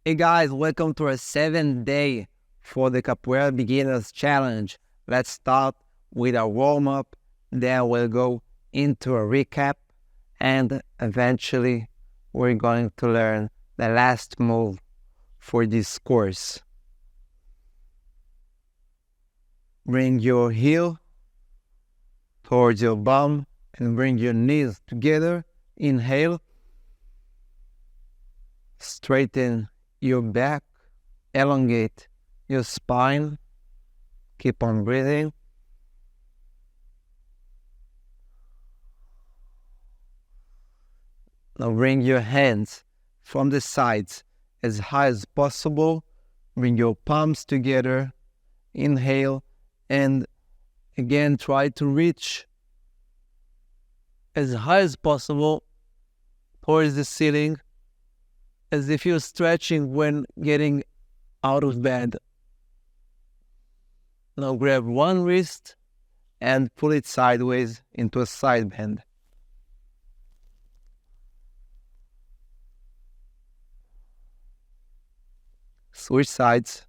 Hey guys, welcome to our 7th day for the Capoeira Beginners Challenge. Let's start with a warm-up, then we'll go into a recap, and eventually we're going to learn the last move for this course. Bring your heel towards your bum and bring your knees together. Inhale. Straighten your back, elongate your spine, keep on breathing. Now bring your hands from the sides as high as possible. Bring your palms together, inhale, and again try to reach as high as possible towards the ceiling, as if you're stretching when getting out of bed. Now grab one wrist and pull it sideways into a side bend. Switch sides.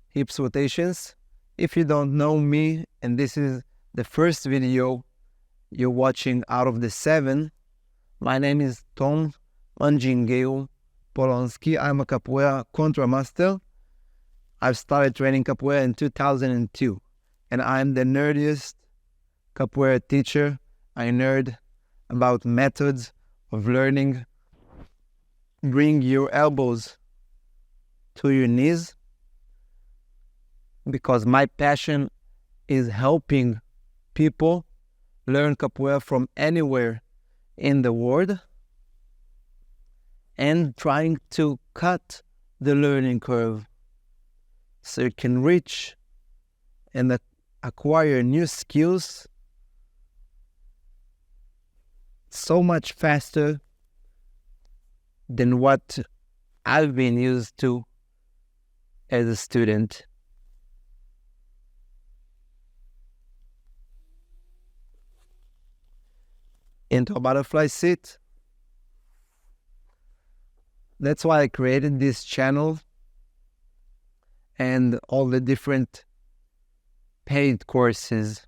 Hips rotations. If you don't know me and this is the first video you're watching out of the 7, my name is Tom Mandingueiro Polonsky. I'm a Capoeira Contra Master. I've started training Capoeira in 2002 and I'm the nerdiest Capoeira teacher. I nerd about methods of learning. Bring your elbows to your knees, because my passion is helping people learn Capoeira from anywhere in the world and trying to cut the learning curve so you can reach and acquire new skills so much faster than what I've been used to as a student. Into a butterfly sit. That's why I created this channel and all the different paid courses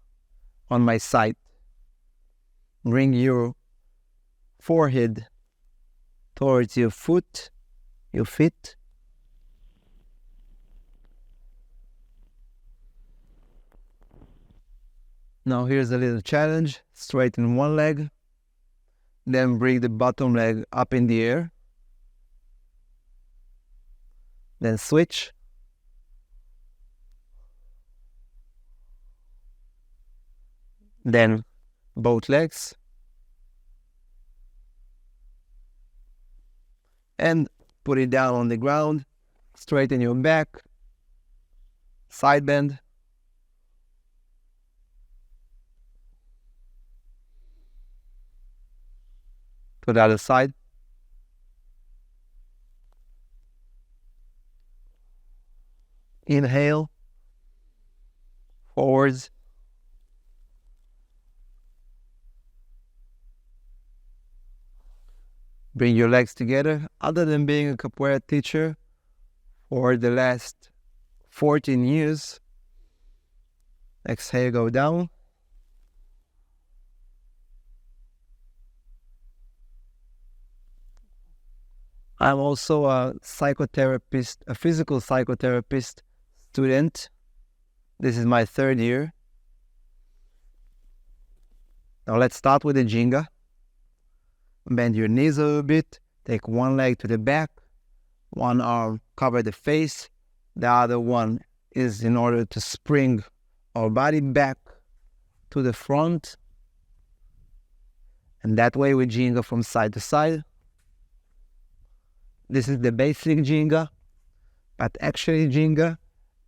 on my site. Bring your forehead towards your feet. Now here's a little challenge. Straighten one leg. Then bring the bottom leg up in the air. Then switch. Then both legs. And put it down on the ground. Straighten your back. Side bend. To the other side. Inhale, forwards. Bring your legs together. Other than being a Capoeira teacher for the last 14 years, exhale, go down. I'm also a psychotherapist, a physical psychotherapist student. This is my 3rd year. Now let's start with the Ginga. Bend your knees a little bit. Take one leg to the back. One arm cover the face. The other one is in order to spring our body back to the front. And that way we Ginga from side to side. This is the basic Ginga, but actually Ginga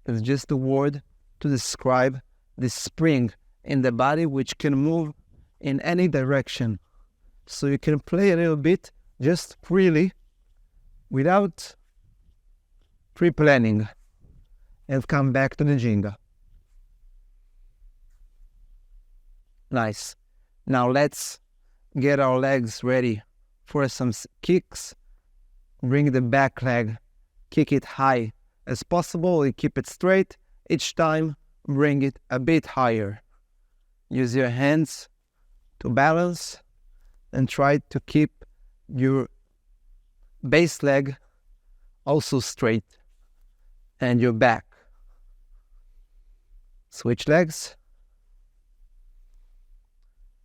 is just a word to describe the spring in the body which can move in any direction. So you can play a little bit just freely without pre-planning and come back to the Ginga. Nice. Now let's get our legs ready for some kicks. Bring the back leg, kick it high as possible and keep it straight. Each time, bring it a bit higher. Use your hands to balance and try to keep your base leg also straight and your back. Switch legs.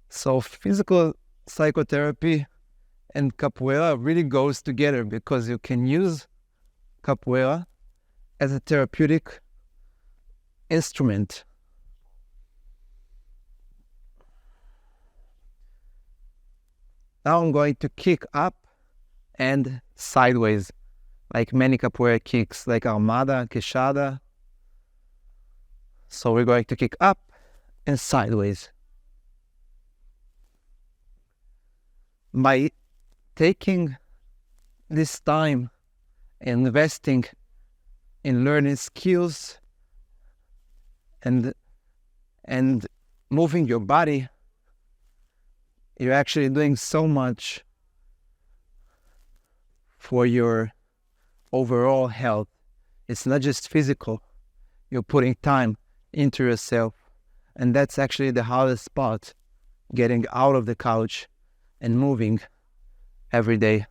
So physical psychotherapy and capoeira really goes together because you can use capoeira as a therapeutic instrument. Now I'm going to kick up and sideways, like many capoeira kicks, like armada, queixada. So we're going to kick up and sideways. By taking this time and investing in learning skills and moving your body, you're actually doing so much for your overall health. It's not just physical. You're putting time into yourself. And that's actually the hardest part, getting out of the couch and moving every day.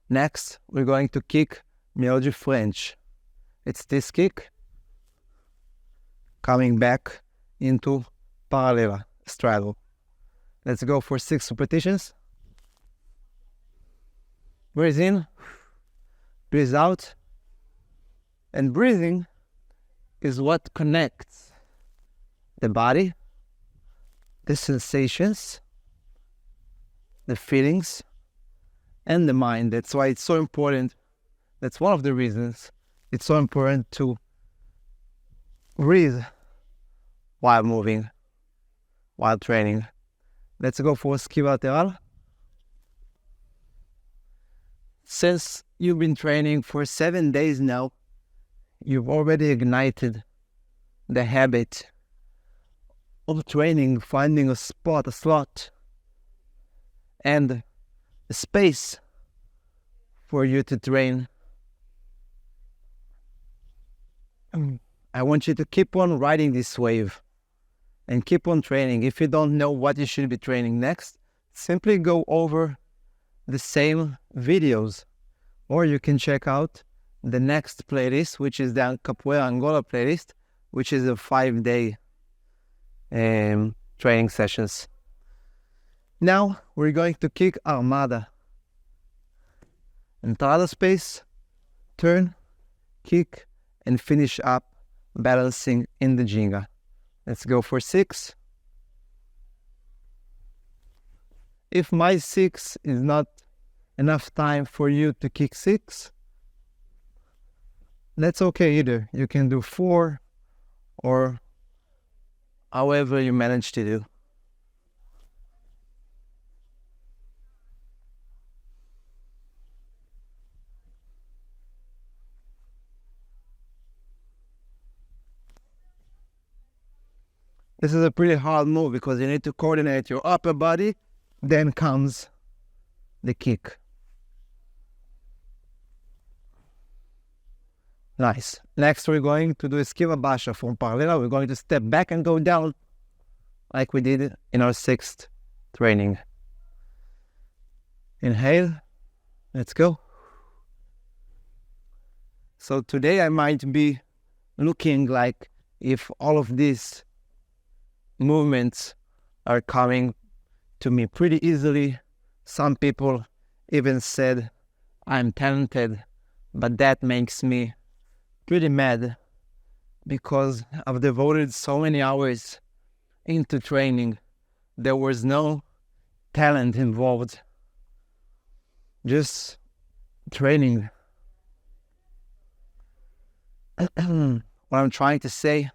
Next, we're going to kick Melody French. It's this kick coming back into paralela, straddle. Let's go for 6 repetitions. Breathe in, breathe out. And breathing is what connects the body, the sensations, the feelings, and the mind. That's why it's so important. That's one of the reasons it's so important to breathe while moving, while training. Let's go for ski lateral. Since you've been training for 7 days now, you've already ignited the habit of training, finding a spot, a slot, and a space for you to train. I want you to keep on riding this wave and keep on training. If you don't know what you should be training next, simply go over the same videos, or you can check out the next playlist, which is the Capoeira Angola playlist, which is a 5-day training sessions. Now we're going to kick armada. Entrada space, turn, kick, and finish up balancing in the ginga. Let's go for 6. If my 6 is not enough time for you to kick 6, that's okay either. You can do 4 or however you manage to do. This is a pretty hard move because you need to coordinate your upper body, then comes the kick. Nice. Next we're going to do esquiva baixa from paralela. We're going to step back and go down like we did in our 6th training. Inhale. Let's go. So today I might be looking like if all of these movements are coming to me pretty easily. Some people even said I'm talented, but that makes me pretty mad because I've devoted so many hours into training. There was no talent involved, just training. What I'm trying to say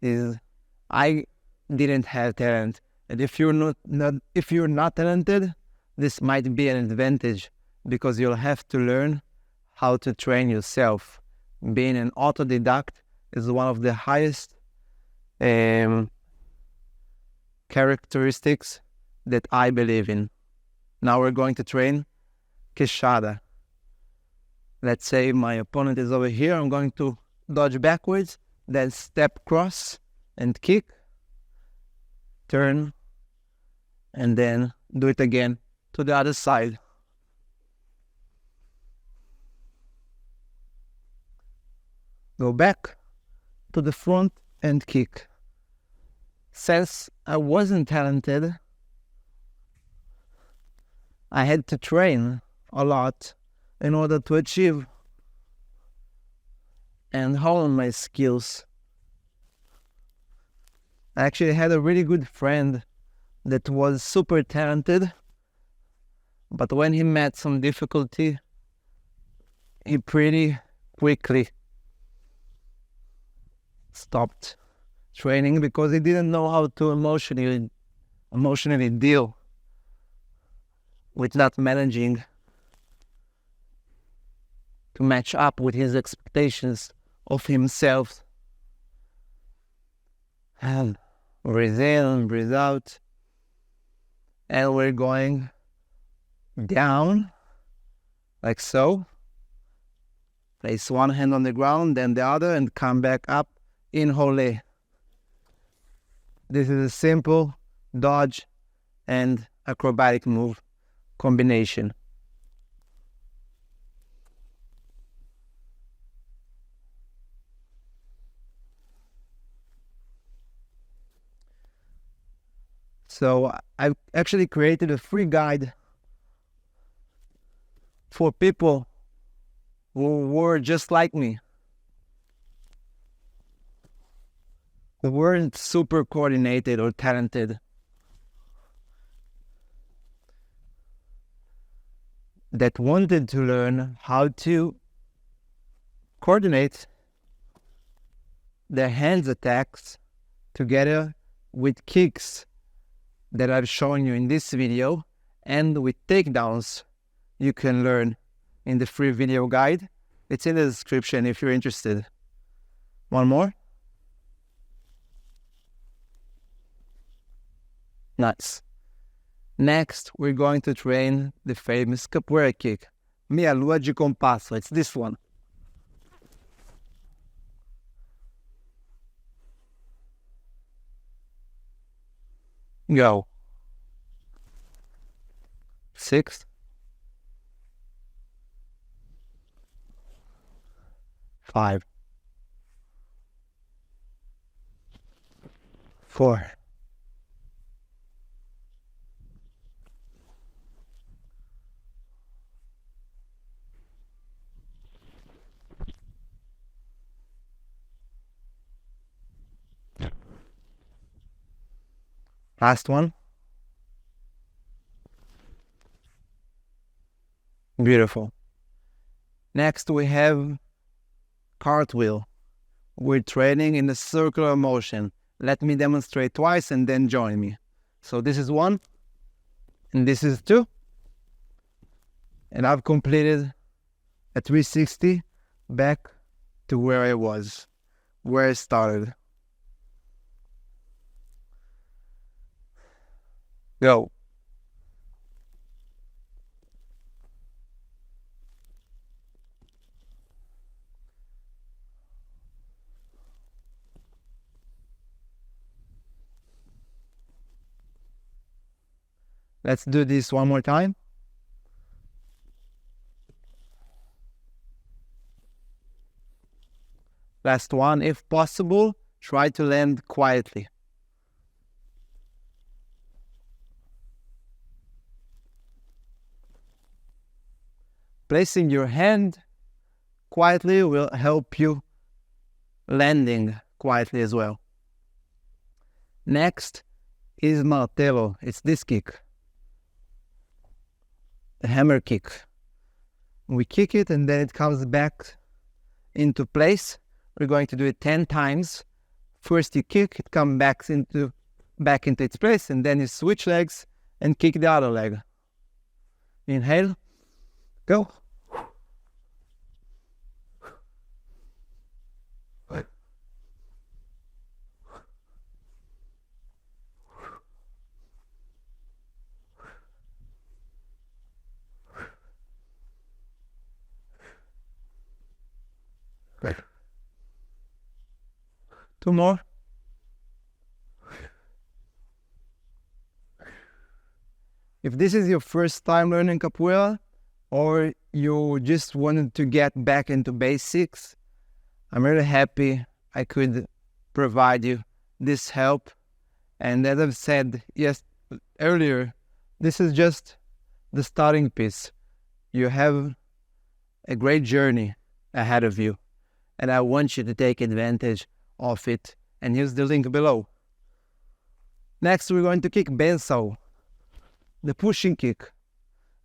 is I didn't have talent, and if you're not talented, this might be an advantage because you'll have to learn how to train yourself. Being an autodidact is one of the highest characteristics that I believe in. Now we're going to train queixada. Let's say my opponent is over here. I'm going to dodge backwards, then step cross and kick, turn, and then do it again to the other side. Go back to the front and kick. Since I wasn't talented, I had to train a lot in order to achieve and hone my skills. I actually had a really good friend that was super talented, but when he met some difficulty, he pretty quickly stopped training because he didn't know how to emotionally deal with not managing to match up with his expectations of himself. And breathe in, breathe out. And we're going down, like so. Place one hand on the ground, then the other, and come back up in hole. This is a simple dodge and acrobatic move combination. So I've actually created a free guide for people who were just like me. They weren't super coordinated or talented. That wanted to learn how to coordinate their hands attacks together with kicks that I've shown you in this video and with takedowns you can learn in the free video guide. It's in the description if you're interested. One more. Nice. Next, we're going to train the famous capoeira kick. Meia lua de compasso. It's this one. Go. 6, 5, 4, 3. Last one. Beautiful. Next we have cartwheel. We're training in a circular motion. Let me demonstrate twice and then join me. So this is 1 and this is 2. And I've completed a 360 back to where I was, where I started. Go. Let's do this one more time. Last one. If possible, try to land quietly. Placing your hand quietly will help you landing quietly as well. Next is martelo. It's this kick. The hammer kick. We kick it and then it comes back into place. We're going to do it 10 times. First you kick, it comes back into its place, and then you switch legs and kick the other leg. Inhale. Go. Two more. If this is your first time learning capoeira, or you just wanted to get back into basics, I'm really happy I could provide you this help. And as I've said earlier, this is just the starting piece. You have a great journey ahead of you, and I want you to take advantage of it, and here's the link below. Next, we're going to kick benção, the pushing kick.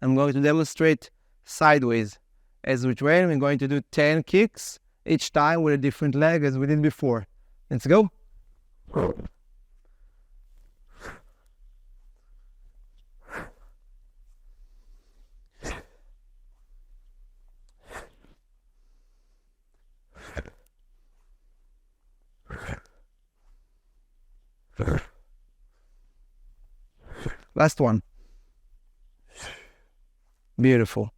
I'm going to demonstrate sideways. As we train, we're going to do 10 kicks, each time with a different leg as we did before. Let's go. Last one. Beautiful.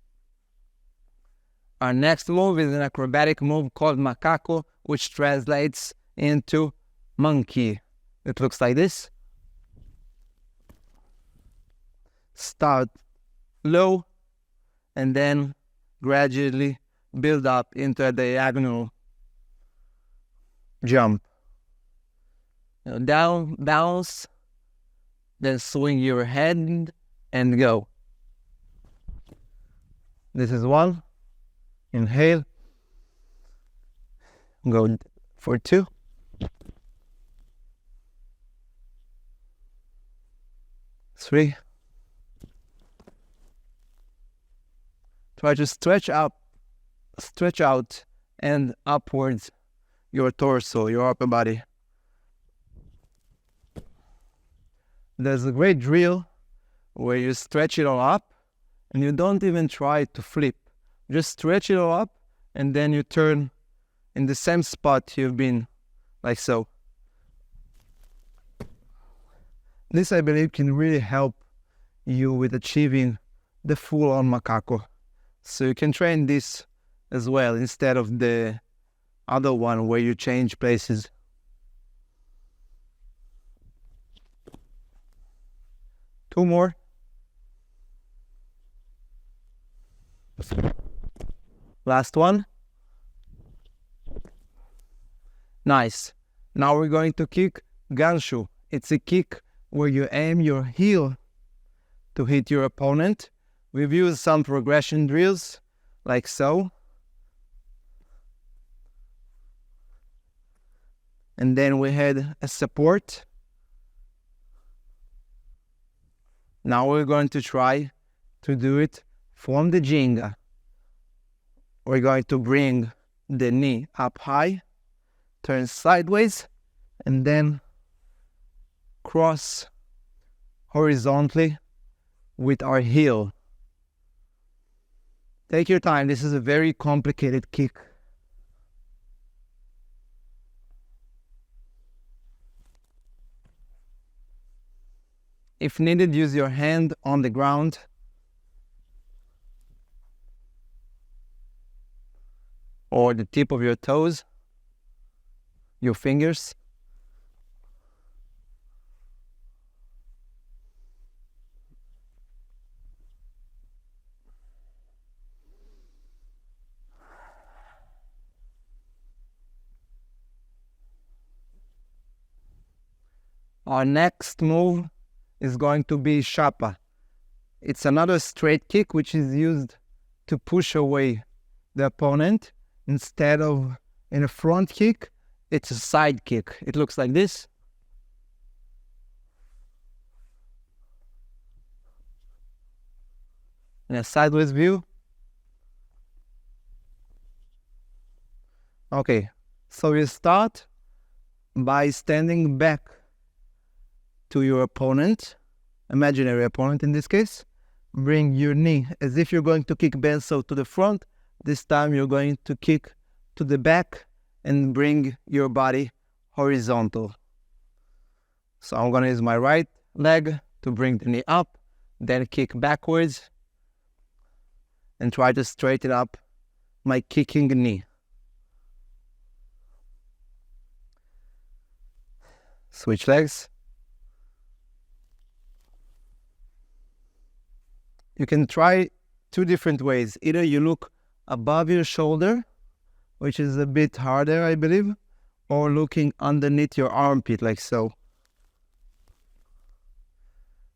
Our next move is an acrobatic move called macaco, which translates into monkey. It looks like this. Start low and then gradually build up into a diagonal jump. Down, bounce, then swing your head and go. This is one. Inhale. Go for two. Three. Try to stretch out and upwards your torso, your upper body. There's a great drill where you stretch it all up and you don't even try to flip. Just stretch it all up and then you turn in the same spot you've been, like so. This, I believe, can really help you with achieving the full-on macaco. So you can train this as well instead of the other one where you change places. Two more. Last one. Nice. Now we're going to kick ganshu. It's a kick where you aim your heel to hit your opponent. We've used some progression drills, like so. And then we had a support. Now we're going to try to do it from the ginga. We're going to bring the knee up high, turn sideways, and then cross horizontally with our heel. Take your time. This is a very complicated kick. If needed, use your hand on the ground. Or the tip of your toes, your fingers. Our next move is going to be chapa. It's another straight kick which is used to push away the opponent. Instead of in a front kick, it's a side kick. It looks like this. In a sideways view. Okay, so you start by standing back to your opponent, imaginary opponent in this case. Bring your knee as if you're going to kick benção to the front. This time you're going to kick to the back and bring your body horizontal. So I'm going to use my right leg to bring the knee up, then kick backwards and try to straighten up my kicking knee. Switch legs. You can try two different ways. Either you look above your shoulder, which is a bit harder, I believe, or looking underneath your armpit, like so.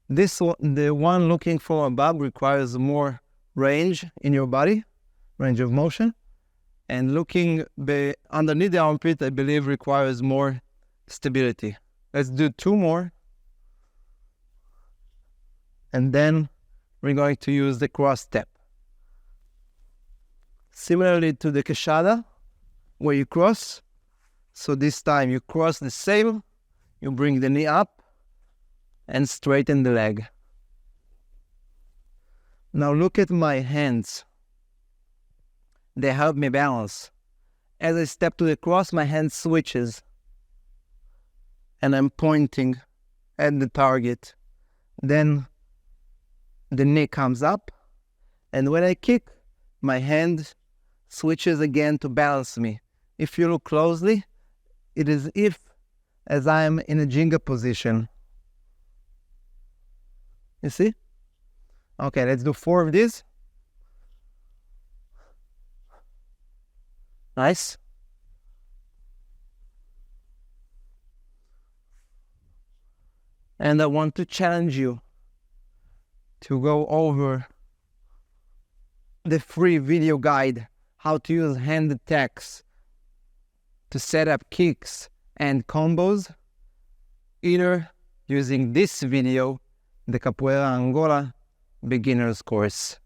The one looking from above requires more range in your body, range of motion. And looking underneath the armpit, I believe, requires more stability. Let's do two more. And then we're going to use the cross step. Similarly to the quechada, where you cross. So this time you cross the same, you bring the knee up and straighten the leg. Now look at my hands. They help me balance. As I step to the cross, my hand switches and I'm pointing at the target. Then the knee comes up, and when I kick, my hand switches again to balance me. If you look closely, it is as I am in a Jenga position. You see? Okay, let's do 4 of these. Nice. And I want to challenge you to go over the free video guide, how to use hand attacks to set up kicks and combos, either using this video, the Capoeira Angola beginner's course.